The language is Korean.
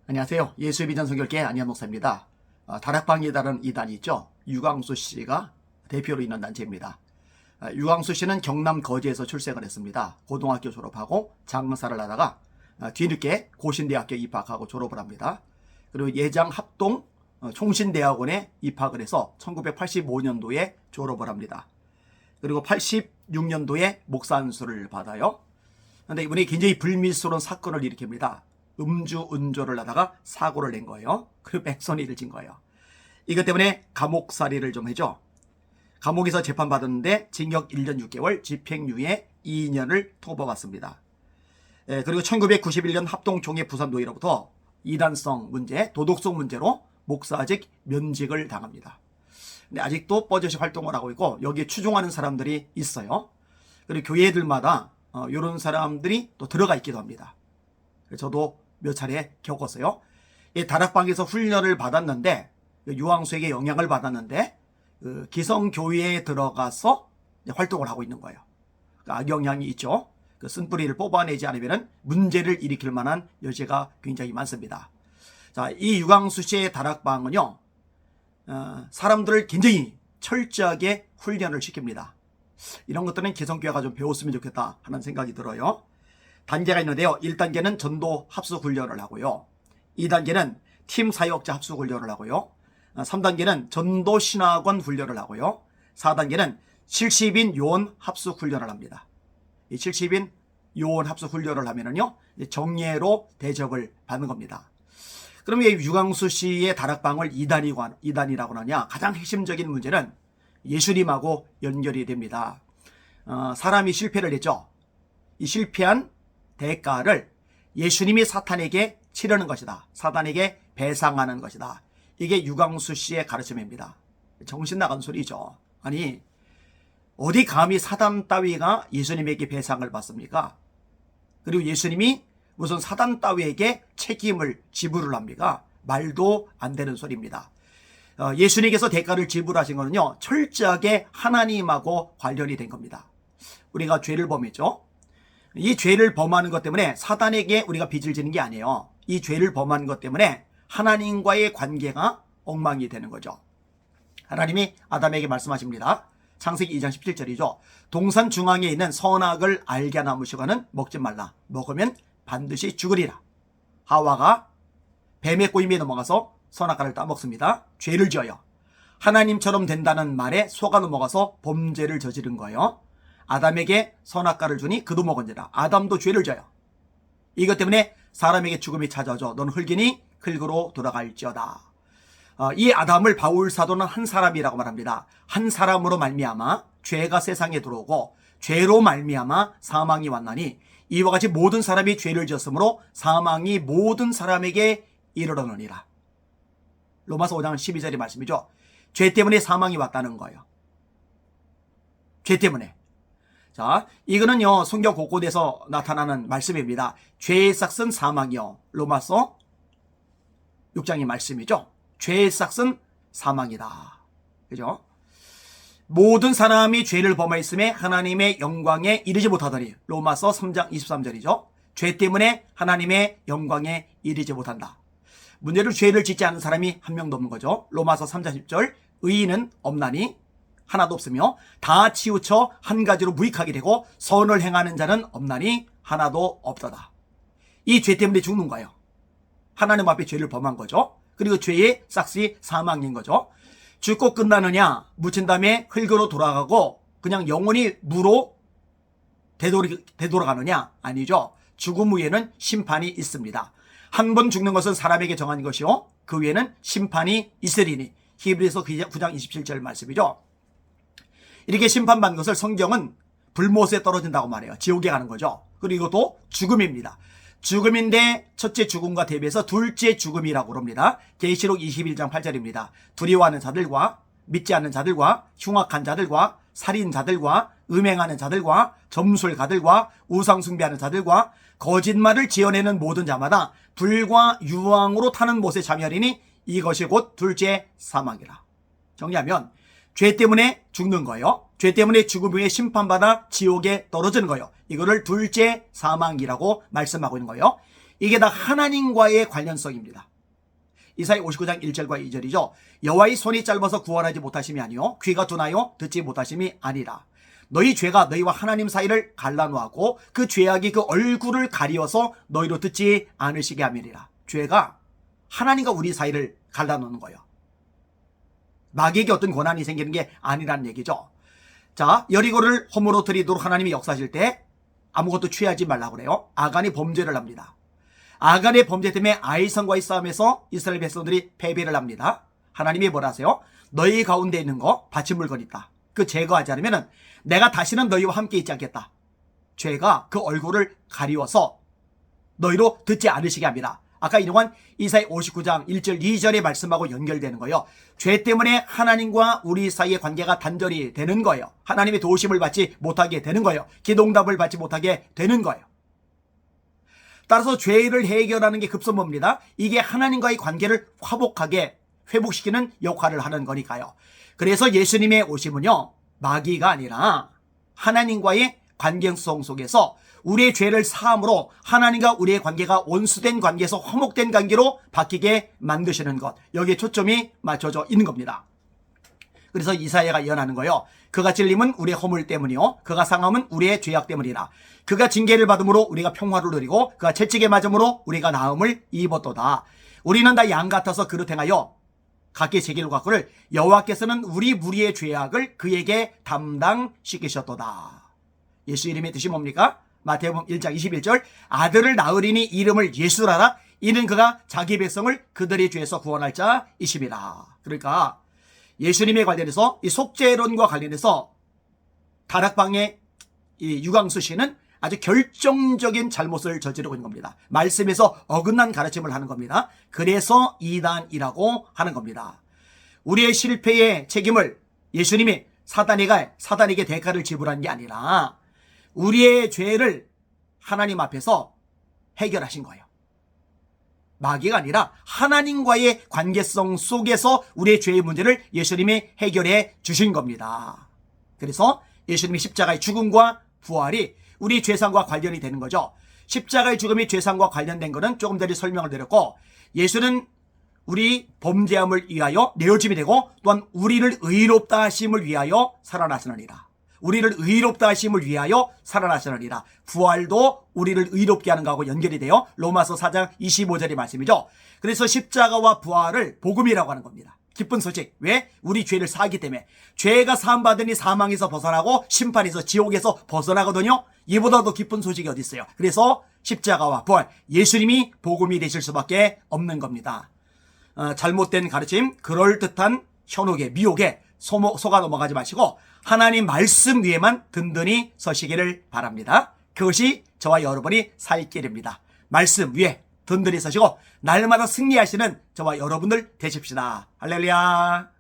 안녕하세요. 예수의 비전 선교회 안희연 목사입니다. 다락방에 다른 이단이 있죠. 유광수 씨가 대표로 있는 단체입니다. 유광수 씨는 경남 거제에서 출생을 했습니다. 고등학교 졸업하고 장사를 하다가 뒤늦게 고신대학교 입학하고 졸업을 합니다. 그리고 예장 합동 총신대학원에 입학을 해서 1985년도에 졸업을 합니다. 그리고 86년도에 목사 안수를 받아요. 그런데 이분이 굉장히 불미스러운 사건을 일으킵니다. 음주 운전을 하다가 사고를 낸 거예요. 그리고 백선이를 진 거예요. 이것 때문에 감옥살이를 좀 해줘. 감옥에서 재판받았는데 징역 1년 6개월, 집행유예 2년을 통보받습니다. 그리고 1991년 합동총회 부산노예로부터 이단성 문제, 도덕성 문제로 목사직 면직을 당합니다. 근데 아직도 뻗어시 활동을 하고 있고 여기에 추종하는 사람들이 있어요. 그리고 교회들마다 이런 사람들이 또 들어가 있기도 합니다. 저도 몇 차례 겪었어요. 이 다락방에서 훈련을 받았는데 유황수에게 영향을 받았는데 기성교회에 들어가서 활동을 하고 있는 거예요. 악영향이 있죠. 그 쓴뿌리를 뽑아내지 않으면 문제를 일으킬 만한 여지가 굉장히 많습니다. 자, 이 유광수 씨의 다락방은요, 사람들을 굉장히 철저하게 훈련을 시킵니다. 이런 것들은 기성교회가 좀 배웠으면 좋겠다 하는 생각이 들어요. 단계가 있는데요. 1단계는 전도 합숙 훈련을 하고요. 2단계는 팀 사역자 합숙 훈련을 하고요. 3단계는 전도 신학원 훈련을 하고요. 4단계는 70인 요원 합숙 훈련을 합니다. 이 70인 요원 합숙 훈련을 하면은요, 정예로 대접을 받는 겁니다. 그럼 왜 유광수 씨의 다락방을 이단이라고 하냐? 가장 핵심적인 문제는 예수님하고 연결이 됩니다. 사람이 실패를 했죠. 이 실패한 대가를 예수님이 사탄에게 치르는 것이다. 사탄에게 배상하는 것이다. 이게 유광수 씨의 가르침입니다. 정신 나간 소리죠. 아니, 어디 감히 사단 따위가 예수님에게 배상을 받습니까? 그리고 예수님이 무슨 사단 따위에게 책임을 지불을 합니까? 말도 안 되는 소리입니다. 예수님께서 대가를 지불하신 것은요, 철저하게 하나님하고 관련이 된 겁니다. 우리가 죄를 범했죠. 이 죄를 범하는 것 때문에 사단에게 우리가 빚을 지는 게 아니에요. 이 죄를 범하는 것 때문에 하나님과의 관계가 엉망이 되는 거죠. 하나님이 아담에게 말씀하십니다. 창세기 2장 17절이죠. 동산 중앙에 있는 선악을 알게 하는 나무 씨과는 먹지 말라. 먹으면 반드시 죽으리라. 하와가 뱀의 꼬임에 넘어가서 선악과를 따먹습니다. 죄를 지어요. 하나님처럼 된다는 말에 속아 넘어가서 범죄를 저지른 거예요. 아담에게 선악과를 주니 그도 먹은지라. 아담도 죄를 져요. 이것 때문에 사람에게 죽음이 찾아오죠. 넌 흙이니 흙으로 돌아갈지어다. 이 아담을 바울 사도는 한 사람이라고 말합니다. 한 사람으로 말미암아 죄가 세상에 들어오고 죄로 말미암아 사망이 왔나니 이와 같이 모든 사람이 죄를 지었으므로 사망이 모든 사람에게 이르러느니라. 로마서 5장 12절의 말씀이죠. 죄 때문에 사망이 왔다는 거예요. 죄 때문에. 자, 이거는요, 성경 곳곳에서 나타나는 말씀입니다. 죄의 싹은 사망이요. 로마서 6장의 말씀이죠. 죄의 싹은 사망이다. 그죠? 모든 사람이 죄를 범하였음에 하나님의 영광에 이르지 못하더니, 로마서 3장 23절이죠. 죄 때문에 하나님의 영광에 이르지 못한다. 문제를 죄를 짓지 않은 사람이 한 명도 없는 거죠. 로마서 3장 10절, 의인은 없나니 하나도 없으며 다 치우쳐 한 가지로 무익하게 되고 선을 행하는 자는 없나니 하나도 없도다. 이 죄 때문에 죽는 거예요. 하나님 앞에 죄를 범한 거죠. 그리고 죄의 싹이 사망인 거죠. 죽고 끝나느냐? 묻힌 다음에 흙으로 돌아가고 그냥 영원히 무로 되돌아가느냐? 아니죠. 죽음 후에는 심판이 있습니다. 한 번 죽는 것은 사람에게 정한 것이요, 그 후에는 심판이 있으리니. 히브리서 9장 27절 말씀이죠. 이렇게 심판받는 것을 성경은 불못에 떨어진다고 말해요. 지옥에 가는 거죠. 그리고 이것도 죽음입니다. 죽음인데 첫째 죽음과 대비해서 둘째 죽음이라고 합니다. 계시록 21장 8절입니다. 두려워하는 자들과 믿지 않는 자들과 흉악한 자들과 살인자들과 음행하는 자들과 점술가들과 우상숭배하는 자들과 거짓말을 지어내는 모든 자마다 불과 유황으로 타는 못에 참여하리니 이것이 곧 둘째 사망이라. 정리하면 죄 때문에 죽는 거예요. 죄 때문에 죽음 후에 심판받아 지옥에 떨어지는 거예요. 이거를 둘째 사망이라고 말씀하고 있는 거예요. 이게 다 하나님과의 관련성입니다. 이사야 59장 1절과 2절이죠. 여호와의 손이 짧아서 구원하지 못하심이 아니요 귀가 둔하여 듣지 못하심이 아니라 너희 죄가 너희와 하나님 사이를 갈라놓고 그 죄악이 그 얼굴을 가리워서 너희로 듣지 않으시게 함이리라. 죄가 하나님과 우리 사이를 갈라놓는 거예요. 마귀에게 어떤 권한이 생기는 게 아니라는 얘기죠. 자, 여리고를 허물어 들이도록 하나님이 역사하실 때 아무것도 취하지 말라고 그래요. 아간이 범죄를 합니다. 아간의 범죄 때문에 아이성과의 싸움에서 이스라엘 백성들이 패배를 합니다. 하나님이 뭐라 하세요? 너희 가운데 있는 거 바친 물건 있다. 그 제거하지 않으면 내가 다시는 너희와 함께 있지 않겠다. 죄가 그 얼굴을 가리워서 너희로 듣지 않으시게 합니다. 아까 인용한 이사야 59장 1절 2절의 말씀하고 연결되는 거예요. 죄 때문에 하나님과 우리 사이의 관계가 단절이 되는 거예요. 하나님의 도우심을 받지 못하게 되는 거예요. 기도응답을 받지 못하게 되는 거예요. 따라서 죄를 해결하는 게 급선무입니다. 이게 하나님과의 관계를 회복시키는 역할을 하는 거니까요. 그래서 예수님의 오심은요, 마귀가 아니라 하나님과의 관계성 속에서 우리의 죄를 사함으로 하나님과 우리의 관계가 온수된 관계에서 화목된 관계로 바뀌게 만드시는 것, 여기에 초점이 맞춰져 있는 겁니다. 그래서 이사야가 예언하는 거예요. 그가 찔림은 우리의 허물 때문이요 그가 상함은 우리의 죄악 때문이라. 그가 징계를 받음으로 우리가 평화를 누리고 그가 채찍에 맞음으로 우리가 나음을 입었도다. 우리는 다 양 같아서 그릇 행하여 각기 제 길로 갔거늘 여호와께서는 우리 무리의 죄악을 그에게 담당시키셨도다. 예수 이름의 뜻이 뭡니까? 마태복음 1장 21절 아들을 낳으리니 이름을 예수라라. 이는 그가 자기 백성을 그들의 죄에서 구원할 자이심이라. 그러니까 예수님에 관련해서 이 속죄론과 관련해서 다락방의 이 유광수 씨는 아주 결정적인 잘못을 저지르고 있는 겁니다. 말씀에서 어긋난 가르침을 하는 겁니다. 그래서 이단이라고 하는 겁니다. 우리의 실패의 책임을 예수님이 사단에게 대가를 지불한 게 아니라 우리의 죄를 하나님 앞에서 해결하신 거예요. 마귀가 아니라 하나님과의 관계성 속에서 우리의 죄의 문제를 예수님이 해결해 주신 겁니다. 그래서 예수님이 십자가의 죽음과 부활이 우리 죄상과 관련이 되는 거죠. 십자가의 죽음이 죄상과 관련된 것은 조금 전에 설명을 드렸고, 예수는 우리 범죄함을 위하여 내어짐이 되고 또한 우리를 의롭다 하심을 위하여 살아나시느니라. 우리를 의롭다 하심을 위하여 살아나시느니라. 부활도 우리를 의롭게 하는 것하고 연결이 돼요. 로마서 4장 25절의 말씀이죠. 그래서 십자가와 부활을 복음이라고 하는 겁니다. 기쁜 소식. 왜? 우리 죄를 사하기 때문에. 죄가 사함받으니 사망에서 벗어나고 심판에서 지옥에서 벗어나거든요. 이보다 더 기쁜 소식이 어디 있어요. 그래서 십자가와 부활, 예수님이 복음이 되실 수밖에 없는 겁니다. 잘못된 가르침, 그럴듯한 현혹에 미혹에 속아 넘어가지 마시고 하나님 말씀 위에만 든든히 서시기를 바랍니다. 그것이 저와 여러분이 살 길입니다. 말씀 위에 든든히 서시고 날마다 승리하시는 저와 여러분들 되십시다. 할렐루야.